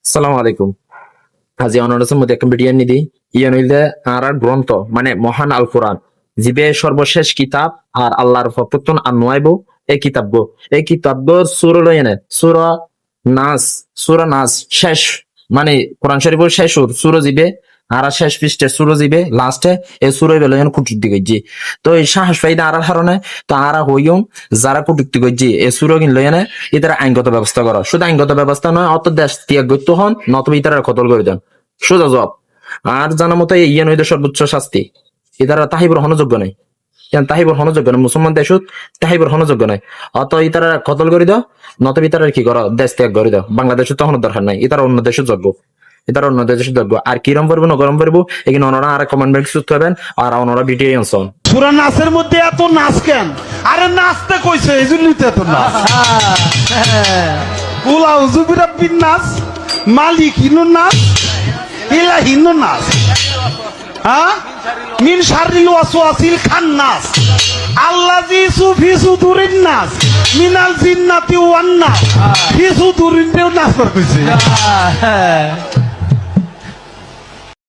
সালাম আলাইকুম। আজি অনারসের মধ্যে একটা ভিডিও নিদি ইয়ান হইলে আর গ্রন্থ মানে মহান আল কোরআন জিবে সর্বশেষ কিতাব আর আল্লাহর ফতুন আনওয়াইব এই কিতাব গো এই কিতাব গো সূরা লয়নে সূরা নাস শেষ মানে কোরআন শরীফের শেষ সূরা জিবে আর শেষ পৃষ্ঠে সূরা জিবে লাস্টে এই সূরা বেলে কুটুক্তি গজ্জি তো এই সাহস ফাইদা আর হারনে তো আর হইয়ম যারা কুটুক্তি গজ্জি এই সূরা কিন লয়নে এদের আইনগত ব্যবস্থা করা শুধু আইনগত ব্যবস্থা নয় অত দেশ ত্যাগ করতে হন নতুবা ইতারা কতল করে দেন সোজা জবাব। আর জানা মতো ইয়ে নইদের সর্বোচ্চ শাস্তি ইতারা তাহিবর হনযোগ্য নাই তাহিবর হনযোগ্য নাই মুসলমান দেশ তাহিবর হনযোগ্য নাই অত ইতারা কতল করে দাও নতুবা ইতারা কি করো দেশ ত্যাগ করে দাও বাংলাদেশে তখন দরকার নাই ইতারা অন্য দেশের যোগ্য এটার অন্য দেশের যোগ্য আর কিরম পারবো না গরম পারবো এখানে ওনারা আর কমেন্ট সুস্থ হবেন আর ওনারা ভিডিও আনছেন সূরা নাসের মধ্যে এত নাচ কেন? আরে নাচতে কইছে এই জন্যই তো এত নাচ। কুল আউযু বিরাব্বিন নাস, মালিকিনুন নাস, ইলাহিনুন নাস, হ্যাঁ মিন শাররিল ওয়াসওয়াসিল খান্নাস আল্লাযী ফি সুদুরিন নাস মিনাল জিন্নাতি ওয়ান নাস। ফি সুদুরিন নাস কইছে।